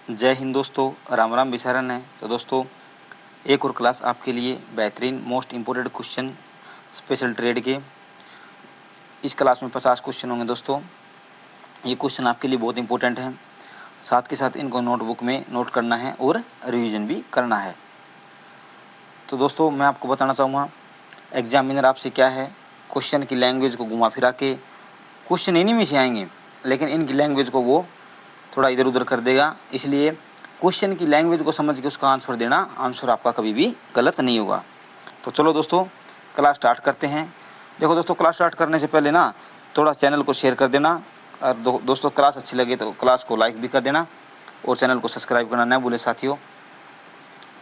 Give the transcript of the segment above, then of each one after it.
जय हिंद दोस्तों, राम राम विचारण है। तो दोस्तों, एक और क्लास आपके लिए बेहतरीन most important question special trade के। इस क्लास में 50 क्वेश्चन होंगे दोस्तों। ये क्वेश्चन आपके लिए बहुत इंपॉर्टेंट है, साथ के साथ इनको नोटबुक में नोट करना है और रिवीजन भी करना है। तो दोस्तों, मैं आपको बताना चाहूँगा, एग्जामिनर आपसे क्या है, क्वेश्चन की लैंग्वेज को घुमा फिरा के क्वेश्चन इन्हीं में से आएंगे, लेकिन इनकी लैंग्वेज को वो थोड़ा इधर उधर कर देगा। इसलिए क्वेश्चन की लैंग्वेज को समझ के उसका आंसर देना, आंसर आपका कभी भी गलत नहीं होगा। तो चलो दोस्तों, क्लास स्टार्ट करते हैं। देखो दोस्तों, क्लास स्टार्ट करने से पहले ना थोड़ा चैनल को शेयर कर देना, और दोस्तों क्लास अच्छी लगे तो क्लास को लाइक भी कर देना और चैनल को सब्सक्राइब करना ना भूलें साथियों।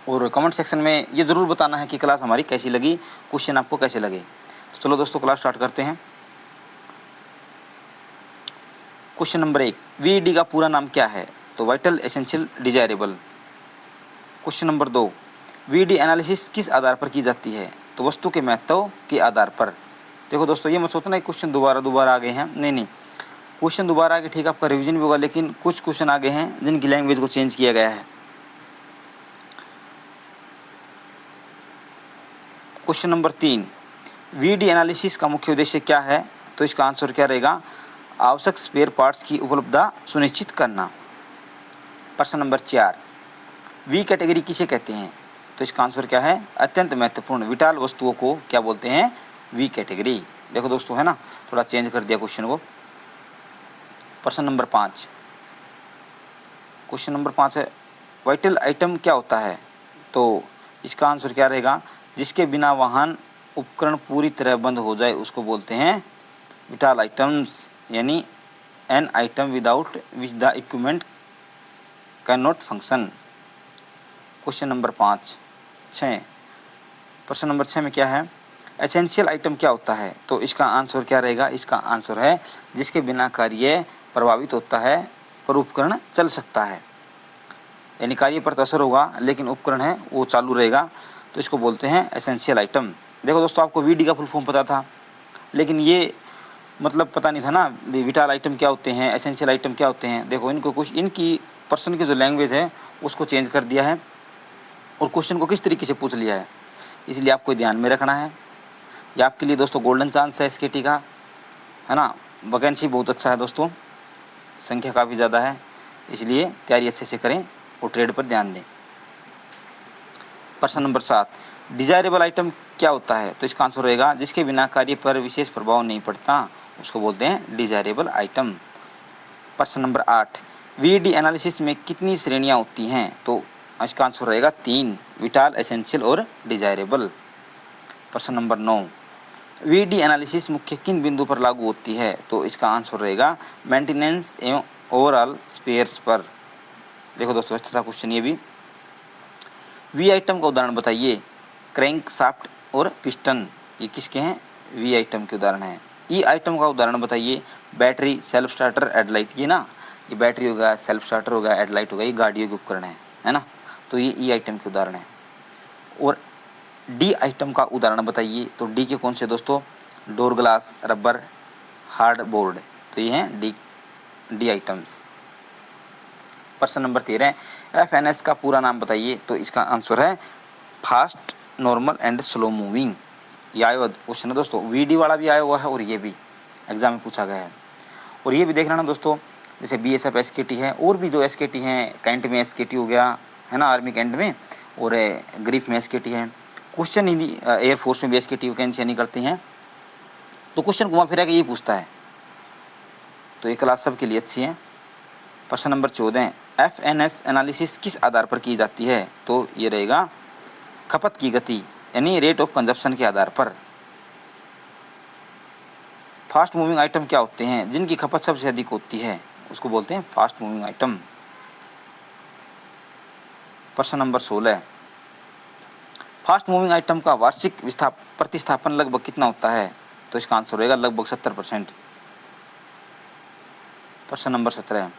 और कमेंट सेक्शन में ये ज़रूर बताना है कि क्लास हमारी कैसी लगी, क्वेश्चन आपको कैसे लगे। तो चलो दोस्तों, क्लास स्टार्ट करते हैं। क्वेश्चन नंबर 1, वीईडी का पूरा नाम क्या है? तो vital essential desirable. Question number 2, VED analysis किस आधार पर की जाती है? तो वस्तु के महत्व के आधार पर। देखो दोस्तों, ये मत सोचना क्वेश्चन दोबारा आ गए हैं, नहीं, क्वेश्चन दोबारा आगे ठीक, आपका रिवीजन भी होगा, लेकिन कुछ क्वेश्चन आगे हैं जिनकी लैंग्वेज को चेंज किया गया है। क्वेश्चन नंबर 3, वीईडी एनालिसिस का मुख्य उद्देश्य क्या है? तो इसका आंसर क्या रहेगा? आवश्यक स्पेयर पार्ट्स की उपलब्धता सुनिश्चित करना। प्रश्न नंबर 4, वी कैटेगरी किसे कहते हैं? तो इसका आंसर क्या है? अत्यंत महत्वपूर्ण विटाल वस्तुओं को क्या बोलते हैं? V category. देखो दोस्तों, है ना, थोड़ा चेंज कर दिया क्वेश्चन को। प्रश्न नंबर 5, क्वेश्चन नंबर 5 है, वाइटल आइटम क्या होता है? तो इसका आंसर क्या रहेगा? जिसके बिना वाहन उपकरण पूरी तरह बंद हो जाए उसको बोलते हैं विटाल आइटम्स, यानी an item without which the equipment can not function. Question number 6, प्रश्न नंबर 6 में क्या है? एसेंशियल आइटम क्या होता है? तो इसका आंसर क्या रहेगा? इसका आंसर है जिसके बिना कार्य प्रभावित होता है पर उपकरण चल सकता है, यानी कार्य पर असर होगा लेकिन उपकरण है वो चालू रहेगा, तो इसको बोलते हैं एसेंशियल आइटम। देखो दोस्तों, आपको वीडी का फुल फॉर्म पता था, लेकिन ये मतलब पता नहीं था ना विटाल आइटम क्या होते हैं, एसेंशियल आइटम क्या होते हैं। देखो, इनको कुछ इनकी पर्सन की जो लैंग्वेज है उसको चेंज कर दिया है और क्वेश्चन को किस तरीके से पूछ लिया है, इसलिए आपको ध्यान में रखना है। ये आपके लिए दोस्तों गोल्डन चांस है एसकेटी का, है ना। वैकेंसी बहुत अच्छा है दोस्तों, संख्या काफ़ी ज़्यादा है, इसलिए तैयारी अच्छे से करें और ट्रेड पर ध्यान दें। प्रश्न नंबर 7, डिजायरेबल आइटम क्या होता है? तो इसका आंसर रहेगा जिसके बिना कार्य पर विशेष प्रभाव नहीं पड़ता उसको बोलते हैं डिजायरेबल आइटम। प्रश्न नंबर 8, वीईडी एनालिसिस में कितनी श्रेणियां होती हैं? तो इसका आंसर रहेगा 3, विटाल, एसेंशियल और डिजायरेबल। प्रश्न नंबर 9, वीईडी एनालिसिस मुख्य किन बिंदु पर लागू होती है? तो इसका आंसर रहेगा मेंटेनेंस एवं ओवरऑल स्पेयर्स पर। देखो दोस्तों, अच्छा क्वेश्चन ये भी। वी आइटम का उदाहरण बताइए। क्रैंक शाफ्ट और पिस्टन, ये किसके हैं? वी आइटम के उदाहरण हैं। ई आइटम का उदाहरण बताइए। बैटरी, सेल्फ स्टार्टर, हेडलाइट, ये ना, ये बैटरी होगा, सेल्फ स्टार्टर होगा, हेडलाइट होगा, ये गाड़ियों के उपकरण है ना। तो ये ई आइटम के उदाहरण है। और डी आइटम का उदाहरण बताइए। तो डी के कौन से दोस्तों? Door glass, rubber, hard board, तो ये हैं डी आइटम्स। प्रश्न नंबर 13, एफएनएस का पूरा नाम बताइए। तो इसका आंसर है fast, normal and slow moving. ये आया क्वेश्चन है दोस्तों, वीडी वाला भी आया हुआ है और ये भी एग्जाम में पूछा गया है। और ये भी देख लेना दोस्तों, जैसे बीएसएफ एसकेटी है और भी जो एसकेटी हैं, कैंट में एसकेटी हो गया, है ना, आर्मी कैंट में, और ग्रीफ में एसकेटी है। क्वेश्चन हिंदी एयरफोर्स में भी एसकेटी वैकेंसियाँ निकलती हैं, तो क्वेश्चन घुमा फिरा के ये पूछता है, तो ये क्लास सबके लिए अच्छी है। प्रश्न नंबर 14, एफएनएस एनालिसिस किस आधार पर की जाती है? तो ये रहेगा खपत की गति, यानी रेट ऑफ कंजप्शन के आधार पर। फास्ट मूविंग आइटम क्या होते हैं? जिनकी खपत सबसे अधिक होती है उसको बोलते हैं फास्ट मूविंग आइटम। प्रश्न नंबर 16, फास्ट मूविंग आइटम का वार्षिक प्रतिस्थापन लगभग कितना होता है? तो इसका आंसर रहेगा लगभग 70%। प्रश्न नंबर 17,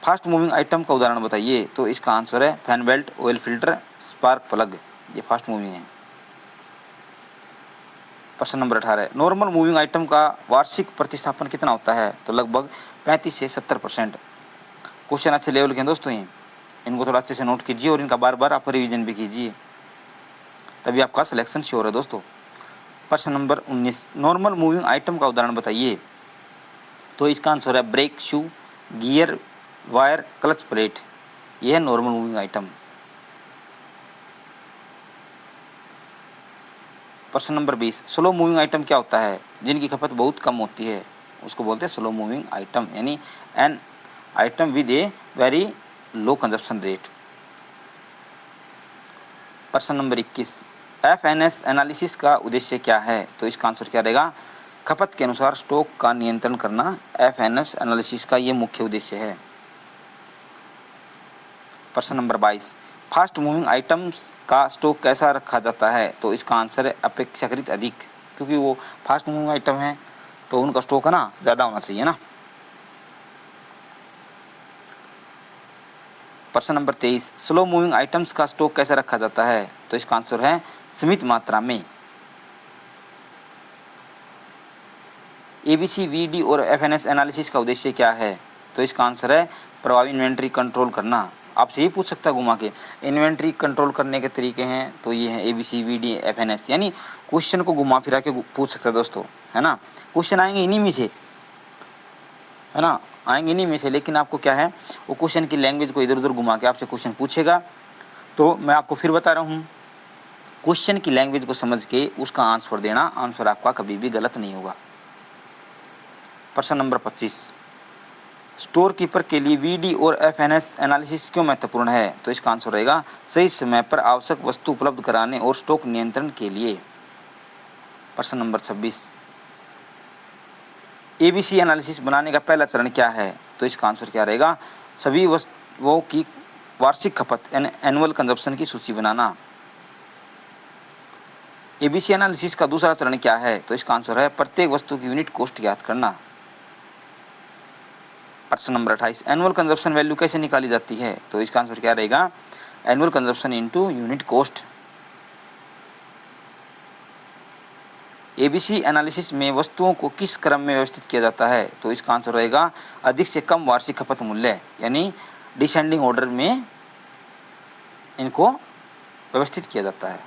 फास्ट मूविंग आइटम का उदाहरण बताइए। तो इसका आंसर है fan belt, oil filter, spark plug, ये फास्ट मूविंग है। प्रश्न नंबर 18, नॉर्मल मूविंग आइटम का वार्षिक प्रतिस्थापन कितना होता है? तो लगभग 35 से 70%। क्वेश्चन अच्छे लेवल के हैं दोस्तों, ये इनको थोड़ा अच्छे से नोट कीजिए और इनका बार बार आप रिवीजन भी कीजिए, तभी आपका सिलेक्शन श्योर है दोस्तों। प्रश्न नंबर 19, नॉर्मल मूविंग आइटम का उदाहरण बताइए। तो इसका आंसर है brake shoe, gear, wire, clutch plate. यह है नॉर्मल मूविंग आइटम। प्रश्न नंबर 20, स्लो मूविंग आइटम क्या होता है? जिनकी खपत बहुत कम होती है उसको बोलते हैं स्लो मूविंग आइटम, यानी an item with a very low consumption rate. प्रश्न नंबर 21, FNS एनालिसिस का उद्देश्य क्या है? तो इसका आंसर क्या रहेगा? खपत के अनुसार स्टॉक का नियंत्रण करना FNS एनालिसिस का ये मुख्य उद्देश्य है। प्रश्न नंबर 22, फास्ट मूविंग आइटम्स का स्टॉक कैसा रखा जाता है? तो इसका आंसर है अपेक्षाकृत अधिक, क्योंकि वो फास्ट मूविंग आइटम है तो उनका स्टॉक है ना ज़्यादा होना चाहिए ना। प्रश्न नंबर 23, स्लो मूविंग आइटम्स का स्टॉक कैसे रखा जाता है? तो इसका आंसर है सीमित मात्रा में। ABC, VD और FNS एनालिसिस का उद्देश्य क्या है? तो इसका आंसर है प्रभावी इन्वेंट्री कंट्रोल करना। आपसे ये पूछ सकता है घुमा के, इन्वेंट्री कंट्रोल करने के तरीके हैं, तो ये है ABC, VD, FNS, यानी क्वेश्चन को घुमा फिरा के पूछ सकता है दोस्तों, है ना। क्वेश्चन आएंगे इन्हीं में से, है ना, आएंगे इन्हीं में से, लेकिन आपको क्या है वो क्वेश्चन की लैंग्वेज को इधर उधर घुमा के आपसे क्वेश्चन पूछेगा। तो मैं आपको फिर बता रहा हूँ, क्वेश्चन की लैंग्वेज को समझ के उसका आंसर देना, आंसर आपका कभी भी गलत नहीं होगा। प्रश्न नंबर 25, स्टोर कीपर के लिए VD और FNS एनालिसिस क्यों महत्वपूर्ण है? तो इसका आंसर रहेगा सही समय पर आवश्यक वस्तु उपलब्ध कराने और स्टॉक नियंत्रण के लिए। प्रश्न नंबर 26, ABC एनालिसिस बनाने का पहला चरण क्या है? तो इसका आंसर क्या रहेगा? सभी वस्तुओं की वार्षिक खपत एनुअल कंजप्शन की सूची बनाना। ABC एनालिसिस का दूसरा चरण क्या है? तो इसका आंसर है प्रत्येक वस्तु की यूनिट कॉस्ट ज्ञात करना। प्रश्न नंबर 28, एनुअल कंजप्शन वैल्यू कैसे निकाली जाती है? तो इसका आंसर क्या रहेगा? Annual consumption into unit cost. ABC analysis में वस्तुओं को किस क्रम में व्यवस्थित किया जाता है? तो इसका आंसर रहेगा अधिक से कम वार्षिक खपत मूल्य, यानी डिसेंडिंग ऑर्डर में इनको व्यवस्थित किया जाता है।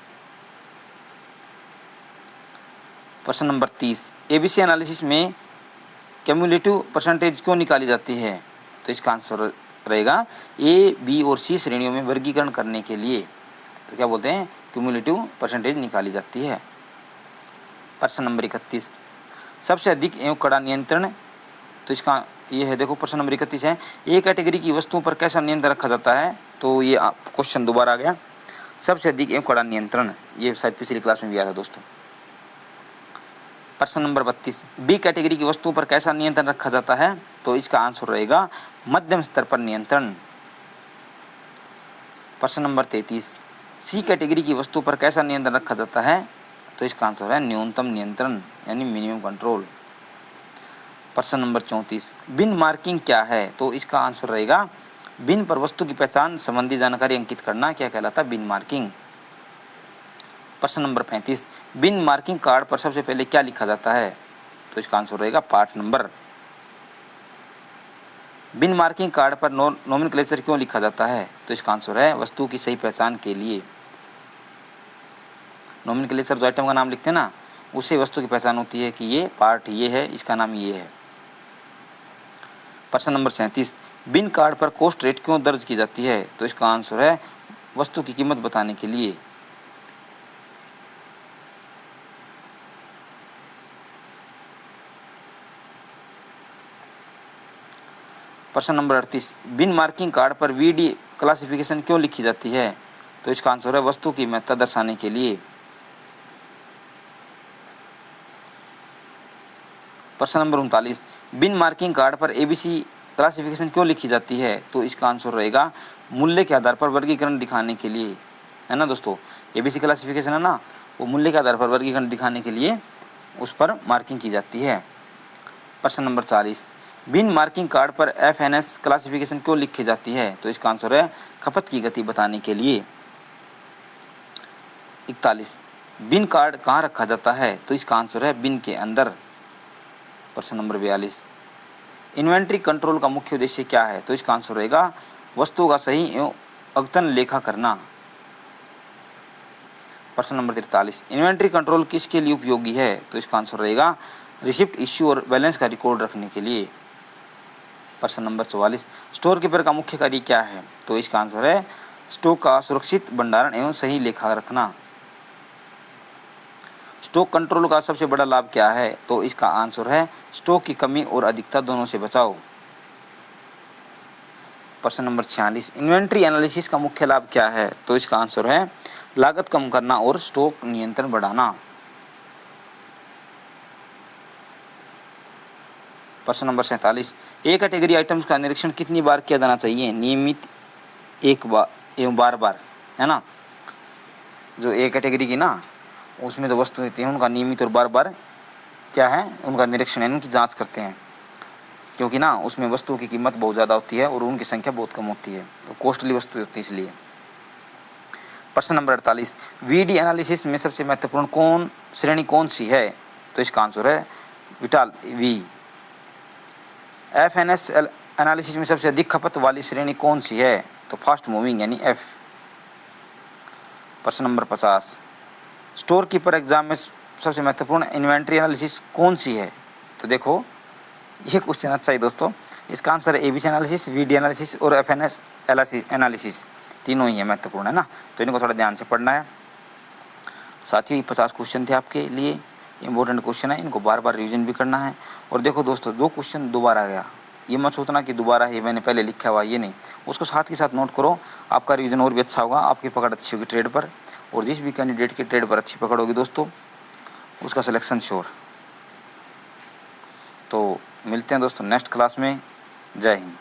प्रश्न नंबर 30, ABC एनालिसिस में क्यूमुलेटिव परसेंटेज क्यों निकाली जाती है? तो इसका आंसर रहेगा A, B और C श्रेणियों में वर्गीकरण करने के लिए, तो क्या बोलते हैं, क्यूमुलेटिव परसेंटेज निकाली जाती है। प्रश्न नंबर 31, सबसे अधिक एवं कड़ा नियंत्रण, तो इसका ये है, देखो प्रश्न नंबर 31 है, ए कैटेगरी की वस्तुओं पर कैसा नियंत्रण रखा जाता है? तो ये क्वेश्चन दोबारा आ गया, सबसे अधिक एवं कड़ा नियंत्रण, ये शायद पिछली क्लास में भी आया था दोस्तों। प्रश्न नंबर 32, बी कैटेगरी की वस्तुओं पर कैसा नियंत्रण रखा जाता है? तो इसका आंसर रहेगा मध्यम स्तर पर नियंत्रण। प्रश्न नंबर 33, सी कैटेगरी की वस्तुओं पर कैसा नियंत्रण रखा जाता है? तो इसका आंसर है न्यूनतम नियंत्रण, यानी मिनिमम कंट्रोल। प्रश्न नंबर 34, बिन मार्किंग क्या है? तो इसका आंसर रहेगा बिन पर वस्तु की पहचान संबंधी जानकारी अंकित करना, क्या कहलाता है, बिन मार्किंग। प्रश्न नंबर 35, बिन मार्किंग कार्ड पर सबसे पहले क्या लिखा जाता है? तो इसका आंसर रहेगा पार्ट नंबर। बिन मार्किंग कार्ड पर नोमेनक्लेचर क्यों लिखा जाता है? तो इसका आंसर है वस्तु की सही पहचान के लिए। नोमेनक्लेचर जो आइटम का नाम लिखते हैं ना, उससे वस्तु की पहचान होती है कि ये पार्ट ये है, इसका नाम ये है। प्रश्न नंबर 37, बिन कार्ड पर कॉस्ट रेट क्यों दर्ज की जाती है? तो इसका आंसर है वस्तु की कीमत बताने के लिए। प्रश्न नंबर 38, बिन मार्किंग कार्ड पर VD क्लासिफिकेशन क्यों लिखी जाती है? तो इसका आंसर है वस्तु की महत्ता दर्शाने के लिए। प्रश्न नंबर 39, बिन मार्किंग कार्ड पर ABC क्लासिफिकेशन क्यों लिखी जाती है? तो इसका आंसर रहेगा मूल्य के आधार पर वर्गीकरण दिखाने के लिए, है ना दोस्तों। ABC क्लासिफिकेशन है ना, वो मूल्य के आधार पर वर्गीकरण दिखाने के लिए उस पर मार्किंग की जाती है। प्रश्न नंबर 40, बिन मार्किंग कार्ड पर FNS क्लासिफिकेशन क्यों लिखी जाती है? तो इसका आंसर है खपत की गति बताने के लिए। 41, बिन कार्ड कहाँ रखा जाता है? तो इसका आंसर है बिन के अंदर। प्रश्न नंबर 42, इन्वेंट्री कंट्रोल का मुख्य उद्देश्य क्या है? तो इसका आंसर रहेगा वस्तुओं का सही एवं अद्यतन लेखा करना। प्रश्न नंबर 43, इन्वेंट्री कंट्रोल किसके लिए उपयोगी है? तो इसका आंसर रहेगा रिसिप्ट, इश्यू और बैलेंस का रिकॉर्ड रखने के लिए। प्रश्न नंबर 44, स्टोर कीपर का मुख्य कार्य क्या है? तो इसका आंसर है स्टॉक का सुरक्षित भंडारण एवं सही लेखा रखना। स्टॉक कंट्रोल का सबसे बड़ा लाभ क्या है? तो इसका आंसर है स्टॉक की कमी और अधिकता दोनों से बचाव। प्रश्न नंबर 46, इन्वेंट्री एनालिसिस का मुख्य लाभ क्या है? तो इसका आंसर है लागत कम करना और स्टॉक नियंत्रण बढ़ाना। प्रश्न नंबर 47, ए कैटेगरी आइटम्स का निरीक्षण कितनी बार किया जाना चाहिए? नियमित, एक बार एवं बार बार, है ना। जो ए कैटेगरी की ना, उसमें जो वस्तु होती है उनका नियमित और बार बार क्या है, उनका निरीक्षण है, उनकी जांच करते हैं, क्योंकि ना उसमें वस्तुओं की कीमत बहुत ज़्यादा होती है और उनकी संख्या बहुत कम होती है, तो कॉस्टली वस्तु होती है इसलिए। प्रश्न नंबर 48, वीडी एनालिसिस में सबसे महत्वपूर्ण श्रेणी कौन सी है? तो इसका आंसर है विटाल वी। एफएनएस एनालिसिस में सबसे अधिक खपत वाली श्रेणी कौन सी है? तो फास्ट मूविंग यानी एफ। प्रश्न नंबर 50, स्टोर कीपर एग्जाम में सबसे महत्वपूर्ण इन्वेंट्री एनालिसिस कौन सी है? तो देखो ये क्वेश्चन अच्छा है दोस्तों। इसका आंसर है एबीसी एनालिसिस, वीडी एनालिसिस और एफएनएस एनालिसिस, तीनों ही है महत्वपूर्ण, है ना। तो इनको थोड़ा ध्यान से पढ़ना है। साथ ही 50 क्वेश्चन थे आपके लिए, इंपॉर्टेंट क्वेश्चन है, इनको बार बार रिवीजन भी करना है। और देखो दोस्तों, 2 क्वेश्चन दोबारा आ गया, ये मत सोचना कि दोबारा है मैंने पहले लिखा हुआ, ये नहीं, उसको साथ के साथ नोट करो, आपका रिवीजन और भी अच्छा होगा, आपकी पकड़ अच्छी होगी ट्रेड पर, और जिस भी कैंडिडेट की ट्रेड पर अच्छी पकड़ होगी दोस्तों उसका सिलेक्शन श्योर। तो मिलते हैं दोस्तों नेक्स्ट क्लास में। जय हिंद।